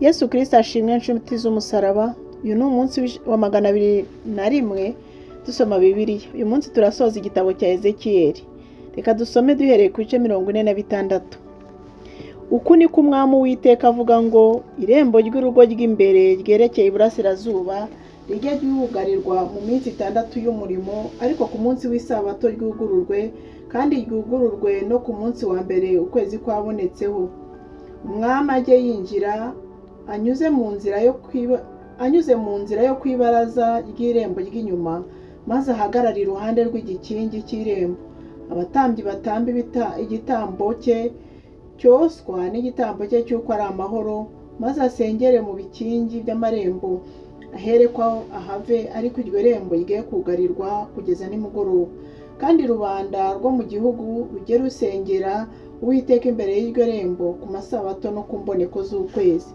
Yesu Kristo ashimwe inshuti z'umusaraba. Uyu ni umunsi wa 201 dusoma Bibiliya. Uyu munsi turasoza igitabo cya Ezekiyeli. Reka dusome duhereye ku bice 46. Uku niko umwami Uwiteka avuga ngo, irembo ry'urugo ry'imbere ryerekeye iburasirazuba rijya ryugarirwa mu minsi 6 y'umurimo, ariko ku munsi w'isabato ryugururwe, kandi ryugururwe no ku munsi wa mbere ukwezi kwabonetseho. Umwami ajye yinjira anyuze mu nzira yo kwibaraza ry'irembo ry'inyuma, maze ahagarara iruhande rw'igikingi cy'irembo. Abatambyi batamba igitambo cye cyoswa n'igitambo cye cy'uko ari amahoro, maze asengere mu bikingi by'amarembo, aherekwa ahave, ariko iryo rembo rigiye kugarirwa kugeza nimugoroba. Kandi rubanda rwo mu gihugu rujye rusengera Uwiteka imbere y'iryo rembo ku masabato no ku mboneko z'ukwezi.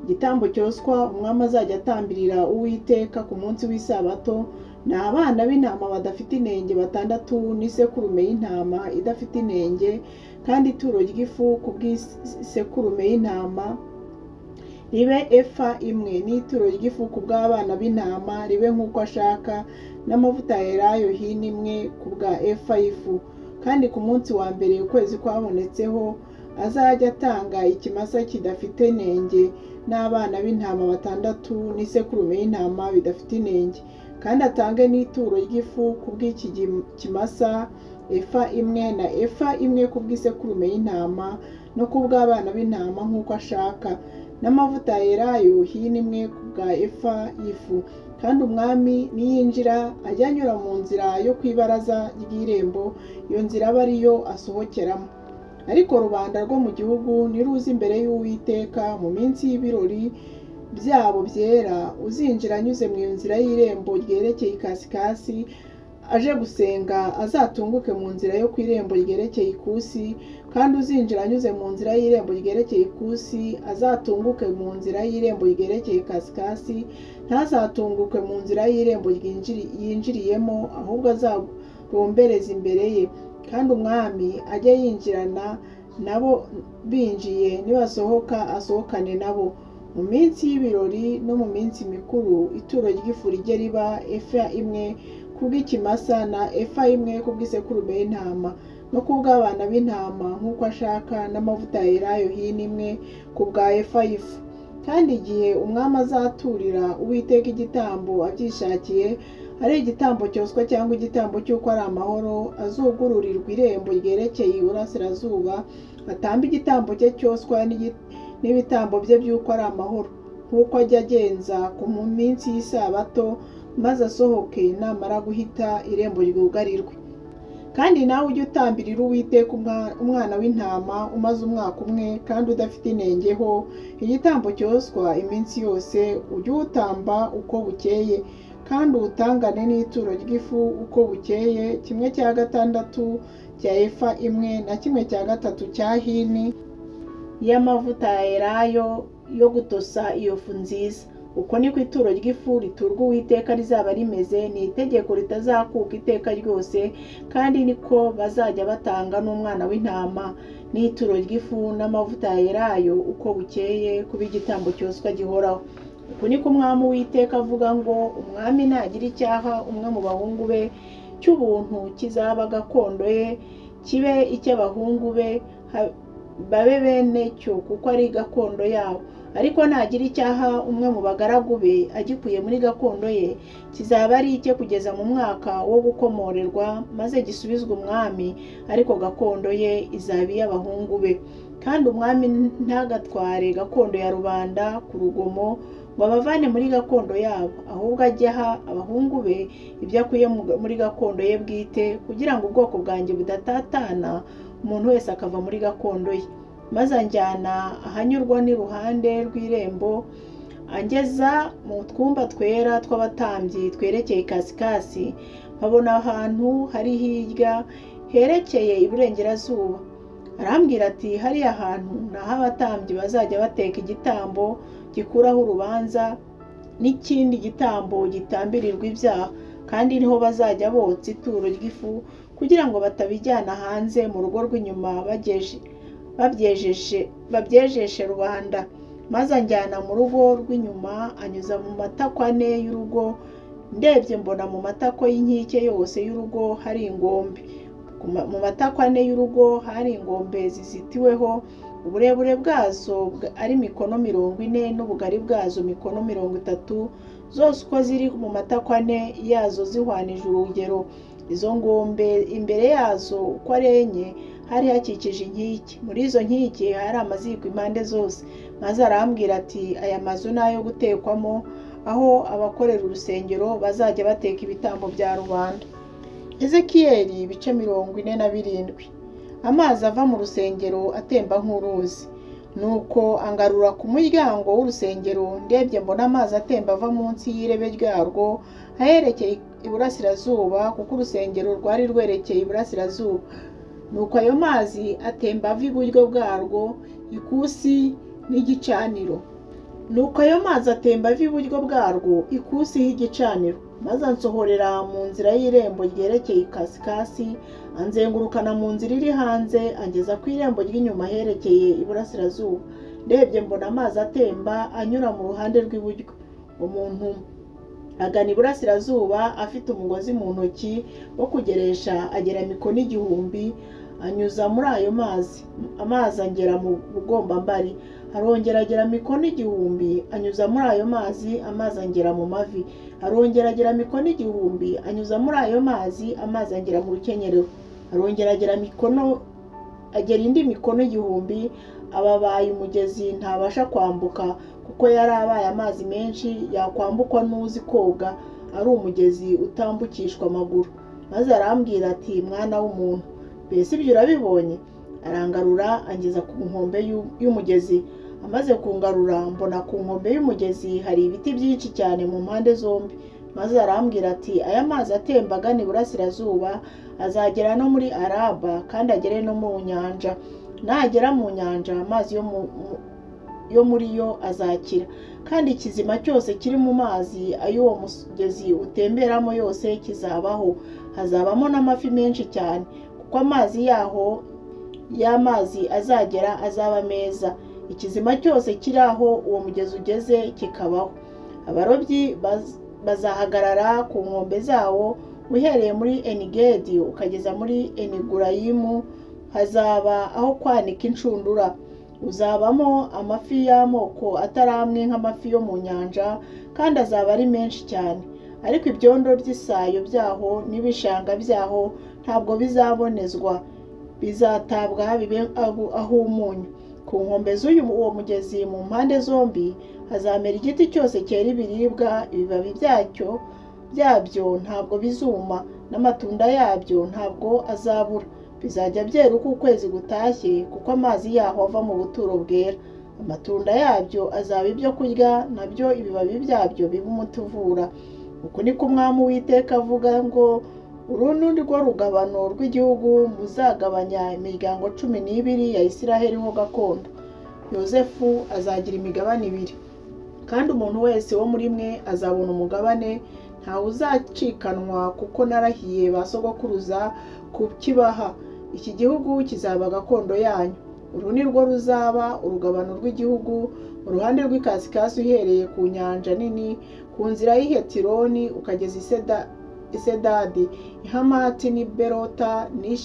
Igitambo cyoswa umwami azajya atambirira Uwiteka ku munsi w'isabato ni abana b'intama badafite inenge 6 n'isekurume y'intama idafite inenge, kandi ituro ry'ifu ku bw'isekurume y'intama ribe efa imwe, n'ituro ry'ifu ku bw'abana b'intama ribe nk'uko ashaka, n'amavuta ya elayo hini imwe ku bwa efa y'ifu. Kandi ku munsi wa mbere ukwezi kwabonetseho azajya atanga ikimasa kidafite inenge n'abana b'intama 6 n'isekurume y'intama bidafite inenge, kandi atange n'ituro ry'ifu ku bw'iki kimasa efa imwe, na efa imwe ku bw'isekurume y'intama no ku bw'abana b'intama nk'uko ashaka, n'amavuta ya elayo hini imwe ku bwa efa y'ifu. Kandi umwami niyinjira ajya anyura mu nzira yo kwibaraza ry'irembo, iyo nzira aba ariyo asohokeramo. Ariko rubanda rwo mu gihugu niruza imbere y'Uwiteka mu minsi y'ibirori byabo byera, uzinjira anyuze mu nzira y'irembo ryerekeye ikasikasi aje gusenga azatunguke mu nzira yo ku irembo ryerekeye ikusi, kandi uzinjira anyuze mu nzira y'irembo ryerekeye ikusi azatunguke mu nzira y'irembo ryerekeye ikasikasi, ntazatunguke mu nzira y'irembo yinjiriyemo, ahubwo azagombereza imbere ye. Kandi umwami ajye yinjirana nabo binjiye, nibasohoka asohokane nabo. Mu minsi y'ibirori no mu minsi mikuru ituro ry'ifu rijye riba efa imwe ku bw'ikimasa, na efa imwe ku bw'isekurume y'intama no ku bw'abana b'intama nk'uko ashaka, n'amavuta ya elayo hini imwe ku bwa efa y'ifu. Kandi igihe umwami azaturira Uwiteka igitambo abyishakiye, ari igitambo cyoswa cyangwa igitambo cy'uko ari amahoro, azugururirwa irembo ryerekeye iburasirazuba, atambe igitambo cye cyoswa n'ibitambo bye by'uko ari amahoro, nk'uko ajya agenza ku minsi y'isabato, maze asohoke namara guhita irembo ryugarirwe. Kandi nawe ujye utambirira Uwiteka umwana w'intama umaze umwaka umwe kandi udafite inengeho, igitambo cyoswa iminsi yose, ujye uwutamba uko bukeye, kandi uwutangane n'ituro ry'ifu uko bukeye, 1/6 cya efa imwe na 1/3 cya hini y'amavuta ya elayo yo gutosa iyo fu nziza. Uko niko ituro ry'ifu riturwa Uwiteka rizaba rimeze, ni itegeko ritazakuka iteka ryose. Kandi niko bazajya batanga n'umwana w'intama n'ituro ry'ifu n'amavuta ya elayo uko bukeye kuba igitambo cyoswa gihoraho. Uku niko umwami Uwiteka avuga ngo, umwami nagira icyaha umwe mu bahungu be cy'ubuntu kizaba gakondo ye, kibe icy'abahungu be babe bene cyo, kuko ari gakondo yabo. Ariko nagira icyaha umwe mu bagaragu be agikuye muri gakondo ye, kizaba ari icye kugeza mu mwaka wo gukomorerwa, maze gisubizwe umwami, ariko gakondo ye izaba iy'abahungu be. Kandi umwami ntagatware gakondo ya rubanda ku rugomo ngo abavane muri gakondo yabo, ahubwo ajye aha abahungu be ibyo akuye muri gakondo ye bwite, kugira ngo ubwoko bwanjye budatatana, umuntu wese akava muri gakondo ye. Maze anjyana ahanyurwa n'iruhande rw'irembo, angeza mu twumba twera tw'abatambyi twerekeye ikasikasi, nkabona ahantu hari hirya herekeye iburengerazuba. Arambwira ati, hariya hantu ni aho abatambyi bazajya bateka igitambo gikuraho urubanza n'ikindi gitambo gitambirirwa ibyaha, kandi niho bazajya botsa ituro ry'ifu, kugira ngo batabijyana hanze mu rugo rw'inyuma babyejeshe rubanda. maze anjyana mu rugo rw'inyuma anyuza mu matako ane y'urugo. Ndebye mbona mu matako y'inkike yose y'urugo hari ingombe. Mu matako ane y'urugo hari ingombe zizitiweho, uburebure bwazo ari mikono 40 n'ubugari bwazo mikono 30, zose uko ziri mu matako ane yazo zihwanije urugero. Izo ngombe imbere yazo uko ari enye hari hakikije inkike. Muri izo nkike hari amaziko impande zose. Maze arambwira ati, aya mazu ni ayo gutekwamo, aho abakorera urusengero bazajya bateka ibitambo bya rubanda. Ezekiyeli ibice 47. Amazi ava mu rusengero atemba nk'uruzi. Nuko angarura ku muryango w'urusengero, ndebye mbona amazi atemba ava munsi y'irebe ryarwo aherekeye iburasirazuba, kuko urusengero rwari rwerekeye iburasirazuba. Nuko ayo mazi atemba ava iburyo bwarwo, ikusi n'igicaniro. Maze ansohorera mu nzira y'irembo ryerekeye ikasikasi, anzengurukana mu nzira iri hanze, angeza ku irembo ry'inyuma herekeye iburasirazuba. Ndebye mbona amazi atemba anyura mu ruhande rw'iburyo. Umuntu agana iburasirazuba afite umugozi mu ntoki wo kugeresha, agera mikono 1000, anyuza muri ayo mazi. Amazi angera mu bugombambari. Arongera agera mikono 1000, anyuza muri ayo mazi. Amazi angera mu mavi. Arongera agera mikono 1000, anyuza muri ayo mazi. Amazi angera mu rukenyerero. Arongera agera indi mikono 1000. Ababaye umugezi ntabasha kwambuka, kuko yari abaye amazi menshi yakwambukwa n'uzi koga, ari umugezi utambukishwa amaguru. Maze arambwira ati, mwana w'umuntu, mbese ibyo urabibonye? Arangarura angeza ku nkombe y'umugezi. Amaze kungarura mbona ku nkombe y'umugezi hari ibiti byinshi cyane mu mpande zombi. Maze arambwira ati, aya mazi atemba agana iburasirazuba azagera no muri Araba, kandi agere no mu nyanja. Nagera mu nyanja, amazi yo muri yo azakira, kandi ikizima cyose kiri mu mazi ay'uwo mugezi utemberamo yose kizabaho. Hazabamo n'amafi menshi cyane, kuko amazi yaho y'amazi azagera azaba meza. Ikizima cyose kiri aho uwo mugezi ugeze kikabaho. Abarobyi bazahagarara ku nkombe zawo, uhereye muri Enigedi ukageza muri Enigurayimu. Hazaba aho kwanika inshundura. Uzabamo amafi y'amoko atari amwe nk'amafi yo mu nyanja, kandi azaba ari menshi cyane. Ariko ibyondo by'isayo byaho n'ibishanga byaho ntabwo bizabonezwa, bizatabwa bibe aho umunyu. Ku nkombe z'uwo mugezi mu mpande zombi hazamera igiti cyose cyera ibiribwa. Ibibabi byabyo ntabwo bizuma, n'amatunda yabyo ntabwo azabura. Bizajya byera uko ukwezi gutashye, kuko amazi yaho ava mu buturo bwera. Amatunda yabyo azaba ibyo kurya, nabyo ibibabi byabyo biba umuti uvura. Uku niko Umwami Uwiteka avuga ngo, uru ni rwo rugabano rw'igihugu muzagabanya imiryango 12 ya Isiraheli ho gakondo. Yozefu azagira imigabane 2, kandi umuntu wese wo muri mwe azabona umugabane. Ntawe uzacikanwa, kuko narahiye ba sogokuruza kukibaha. Iki gihugu kizaba gakondo yanyu. Uru ni rwo ruzaba urugabano rw'igihugu, uruhande rw'ikasikasi uhereye ku nyanja nini, ku nzira y'Ihetironi ukageza Isedadi, Ihamati n'i Berota n'i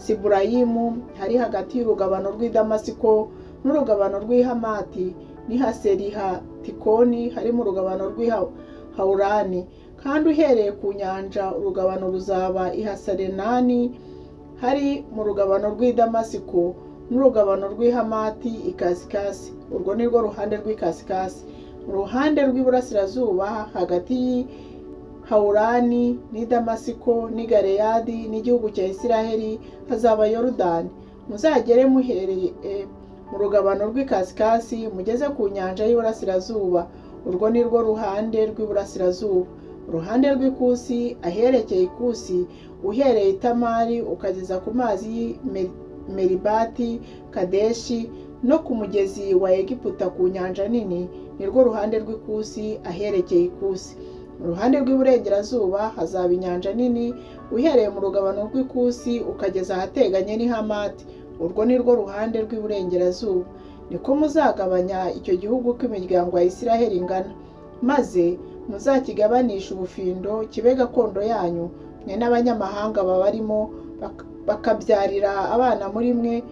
Siburayimu, hari hagati y'urugabano rw'i Damasiko n'urugabano rw'i Hamati n'i Haserihatikoni, harimo urugabano rw'i Hawurani. Kandi uhereye ku nyanja urugabano ruzaba i Hasarenani, hari mu rugabano rw'i Damasiko n'urugabano rw'i Hamati ikasikasi. Urwo ni rwo ruhande rw'ikasikasi. Mu ruhande rw'iburasirazuba hagati y'i Hawurani n'i Damasiko n'i Galeyadi n'igihugu cya Isiraheli hazaba Yorodani. Muzagere muhereye mu rugabano rw'ikasikasi mugeze ku nyanja y'iburasirazuba. Urwo ni rwo ruhande rw'iburasirazuba. Uruhande rw'ikusi aherekeye ikusi, uhereye Tamari ukageza ku mazi y'i Meribati Kadeshi no ku mugezi wa Egiputa ku nyanja nini, ni rwo ruhande rw'ikusi aherekeye ikusi. Mu ruhande rw'iburengerazuba hazaba inyanja nini, uhereye mu rugabano rw'ikusi ukageza ahateganye n'i Hamati. Urwo ni rwo ruhande rw'iburengerazuba. niko muzagabanya icyo gihugu uko imiryango ya Isiraheli ingana, maze muzakigabanisha ubufindo kibe gakondo yanyu, mwe n'abanyamahanga babarimo bakabyarira abana muri mwe,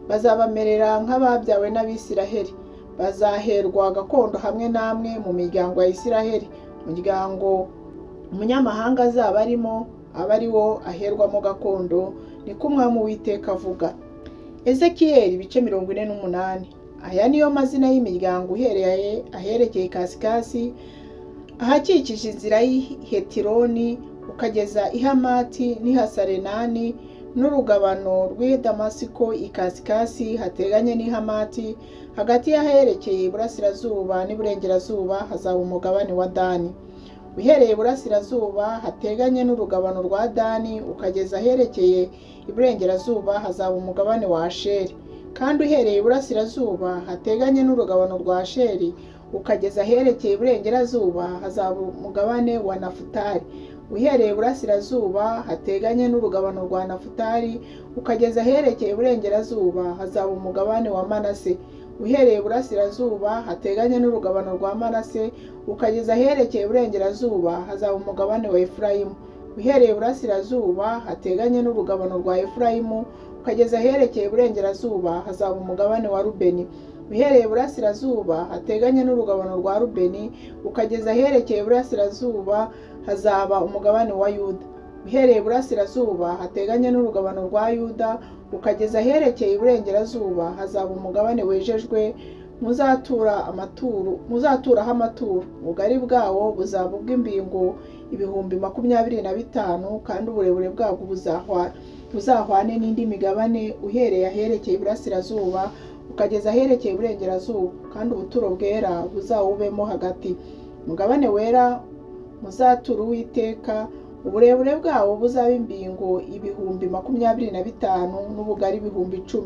bazabamerera nk'ababyawe n'Abisiraheli. Bazaherwa gakondo hamwe namwe mu miryango ya Isiraheli. Umuryango umunyamahanga azaba arimo aba ari wo aherwamo gakondo, niko Umwami Uwiteka avuga. Ezekiyeli ibice 48. Aya niyo mazina y'imiryango uhereye aherekeye ikasikazi ahakikije inzira y'Ihetironi ukageza i Hamati n'i Hasarenani n'urugabano rw'i Damasiko ikasikazi hateganye n'i Hamati. Hagati y'aherekeye iburasirazuba n'iburengerazuba hazaba umugabane wa Dani. Uhereye iburasirazuba hateganye n'urugabano rwa Dani ukageza aherekeye iburengerazuba hazaba umugabane wa Asheri. Kandi uhereye iburasirazuba hateganye n'urugabano rwa Asheri ukageza aherekeye iburengerazuba hazaba umugabane wa Nafutali. Uhereye iburasirazuba hateganye n'urugabano rwa Nafutali ukageza aherekeye iburengerazuba hazaba umugabane wa Manase. Uhereye iburasirazuba hateganye n'urugabano rwa Manase ukageza aherekeye iburengerazuba hazaba umugabane wa Efurayimu. Uhereye iburasirazuba hateganye n'urugabano rwa Efurayimu ukageza aherekeye iburengerazuba hazaba umugabane wa Rubeni. Uhereye iburasirazuba hateganye n'urugabano rwa Rubeni ukageza aherekeye iburasirazuba hazaba umugabane wa Yuda. Uhereye iburasirazuba hateganye n'urugabano rwa Yuda ukageza aherekeye iburengerazuba hazaba umugabane wejejwe muzaturaho amaturo. Ubugari bwawo buzaba ubw'imbingo 25,000 kandi uburebure bwabwo buzahwane n'indi migabane uhereye aherekeye iburasirazuba ukageza aherekeye iburengerazuba, kandi ubuturo bwera buzawubemo hagati. Umugabane wera muzatura Uwiteka, uburebure bwawo buzaba imbingo 25,000 n'ubugari 10,000.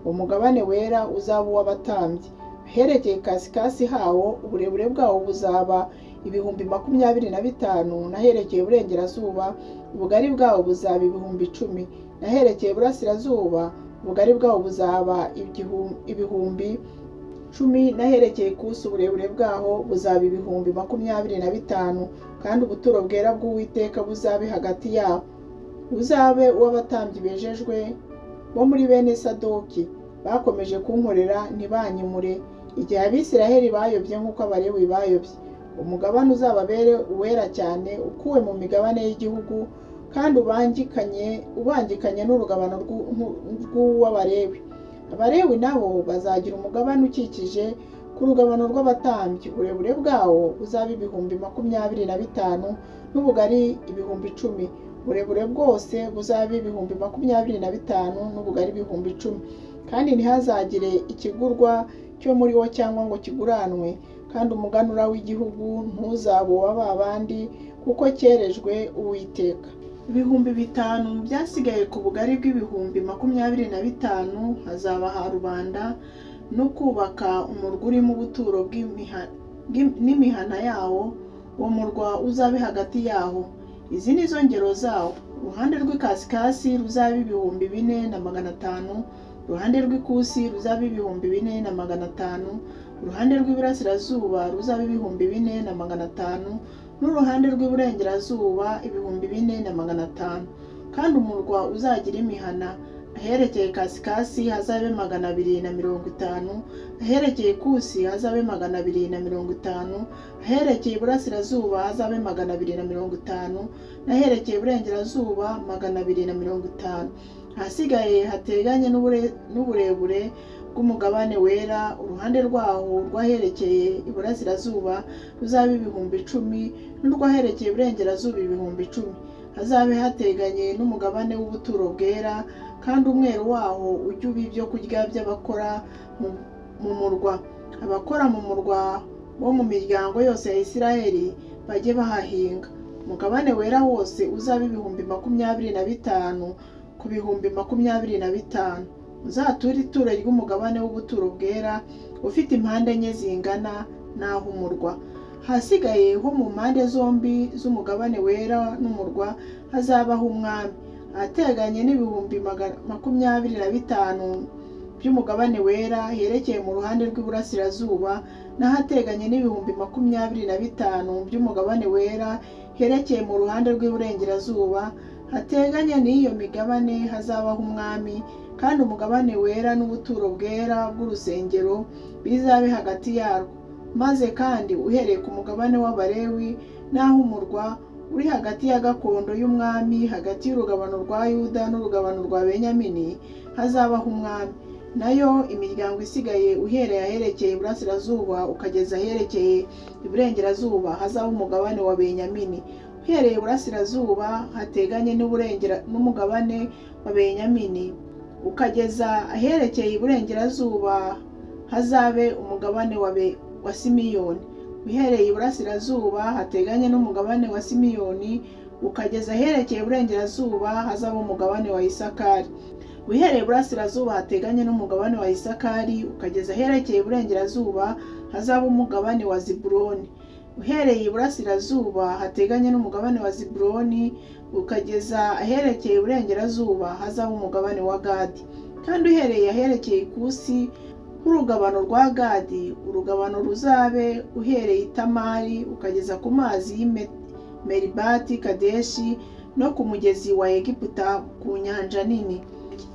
Umugabane wera uzaba uw'abatambyi. Aherekeye ikasikazi hawo uburebure bwawo buzaba 25,000 n'aherekeye iburengerazuba ubugari bwawo buzaba 10,000. N'aherekeye iburasirazuba ubugari bwawo buzaba 10,000. N'aherekeye ikusi uburebure bwaho buzaba 25,000 kandi ubuturo bwera bw'Uwiteka buzabe hagati yabo. Buzabe uw'abatambyi bejejwe bo muri bene Sadoki bakomeje kunkorera ntibanyimure igihe Abisiraheli bayobye nk'uko Abalewi bayobye. Umugabane uzababere uwera cyane ukuwe mu migabane y'igihugu, kandi ubangikanye n'urugabano rw'Abalewi. Abalewi nabo bazagira umugabane ukikije ku rugabano rw'abatambyi. Uburebure bwawo buzaba 25,000 n'ubugari 10,000. Uburebure bwose buzaba 25,000 n'ubugari 10,000. Kandi ntihazagire ikigurwa cyo muri wo cyangwa ngo kiguranwe, kandi umuganura w'igihugu ntuzaba uwa bandi, kuko cyerejwe Uwiteka. 5,000 byasigaye ku bugari bw'ibihumbi 25,000 hazaba ha rubanda no kubaka umurwa urimo ubuturo n'imihana yawo. Uwo murwa uzabe hagati yaho. Izi ni zo ngero zawo. Uruhande rw'ikasikazi ruzaba 4,500, uruhande rw'ikusi ruzaba 4,500, uruhande rw'iburasirazuba ruzaba 4,500, n'uruhande rw'iburengerazuba 4,500. Kandi umurwa uzagira imihana. Aherekeye ikasikazi hazabe 250, aherekeye ikusi hazabe 250, aherekeye iburasirazuba hazabe 250, n'aherekeye iburengerazuba 250. Ahasigaye hateganye n'uburebure bw'umugabane wera, uruhande rwaho rwaherekeye iburasirazuba ruzaba 10,000 n'urwaherekeye iburengerazuba 10,000. Hazabe hateganye n'umugabane w'ubuturo bwera, kandi umweru waho ujye uba ibyo kurya by'abakora mu murwa. Abakora mu murwa bo mu miryango yose ya Isiraheli bajye bahahinga. Umugabane wera wose uzaba 25,000 ku 25,000. Uzature ituro ry'umugabane w'ubuturo bwera ufite impande enye zingana n'aho umurwa. Hasigaye ho mu mpande zombi z'umugabane wera n'umurwa hazabaho umwami. Ahateganye n'ibihumbi 25,000 by'umugabane wera herekeye mu ruhande rw'iburasirazuba, n'ahateganye n'ibihumbi 25 by'umugabane wera herekeye mu ruhande rw'iburengerazuba, hateganye n'iyo migabane hazabaho umwami, kandi umugabane wera n'ubuturo bwera bw'urusengero bizabe hagati yarwo. Maze kandi uhereye ku mugabane w'Abalewi n'aho umurwa uri hagati ya gakondo y'umwami, hagati y'urugabano rwa Yuda n'urugabano rwa Benyamini, hazabaho umwami. Nayo imiryango isigaye uhereye aherekeye iburasirazuba ukageza aherekeye iburengerazuba, hazaba umugabane wa Benyamini. Uhereye iburasirazuba hateganye n'umugabane wa Benyamini, ukageza aherekeye iburengerazuba hazabe umugabane wa Simiyoni. Uhereye iburasirazuba hateganye n'umugabane wa Simiyoni, ukageza aherekeye iburengerazuba hazaba umugabane wa Isakari. Uhereye iburasirazuba hateganye n'umugabane wa Isakari, ukageza aherekeye iburengerazuba hazaba umugabane wa Zebuloni. Uhereye iburasirazuba hateganye n'umugabane wa Zebuloni, ukageza aherekeye iburengerazuba hazaba umugabane wa Gadi. Kandi uhereye aherekeye ikusi h'urugabano rwa Gadi, urugabano ruzabe uhereye i Tamari ukageza ku mazi y'i Meribati Kadeshi no ku mugezi wa Egiputa ku nyanja nini.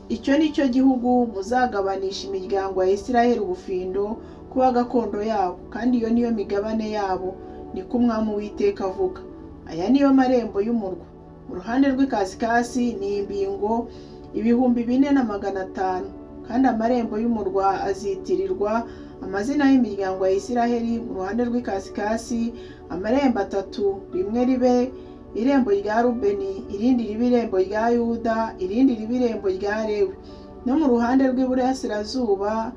Icyo ni cyo gihugu muzagabanisha imiryango ya Isiraheli ubufindo kuba gakondo yabo, kandi iyo niyo migabane yabo, niko Umwami Uwiteka avuga. Aya niyo marembo y'umurwa. Mu ruhande rw'ikasikasi ni imbingo 4,500, kandi amarembo y'umurwa azitirirwa amazina y'imiryango ya Isiraheli. Mu ruhande rw'ikasikasi amarembo 3, rimwe ribe irembo rya Rubeni, irindi ribe irembo rya Yuda, irindi ribe irembo rya Lewi. No mu ruhande rw'iburasirazuba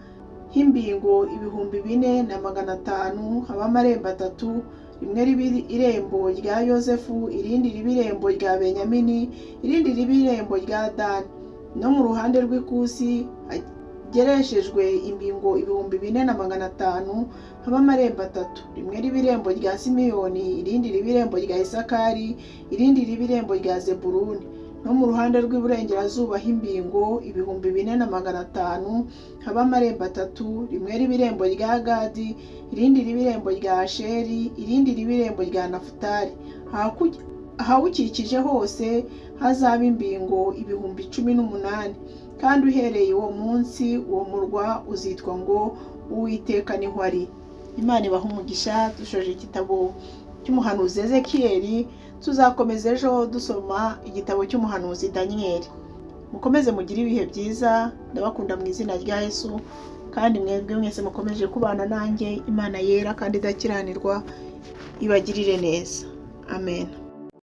h'imbingo 4,500 haba amarembo 3, rimwe ribe irembo rya Yosefu, irindi ribe irembo rya Benyamini, irindi ribe irembo rya Dani. No mu ruhande rw'ikusi hagereshejwe imbingo 4,500 haba amarembo 3, rimwe ribe irembo rya Simiyoni, irindi ribe irembo rya Isakari, irindi ribe irembo rya Zebuluni. No mu ruhande rw'iburengerazuba h'imbingo 4,500 haba amarembo 3, rimwe ribe irembo rya Gadi, irindi ribe irembo rya Asheri, irindi ribe irembo rya Nafutali. Ahawukikije hose hazaba imbingo 18,000, kandi uhereye uwo munsi uwo murwa uzitwa ngo Uwiteka niho ari. Imana ibaha umugisha. Dushoje igitabo cy'umuhanuzi Ezekiyeli, tuzakomeza ejo dusoma igitabo cy'umuhanuzi Daniyeli. Mukomeze mugire ibihe byiza, ndabakunda mu izina rya Yesu, kandi mwebwe mwese mukomeje kubana nanjye. Imana yera kandi idakiranirwa ibagirire neza. Amen.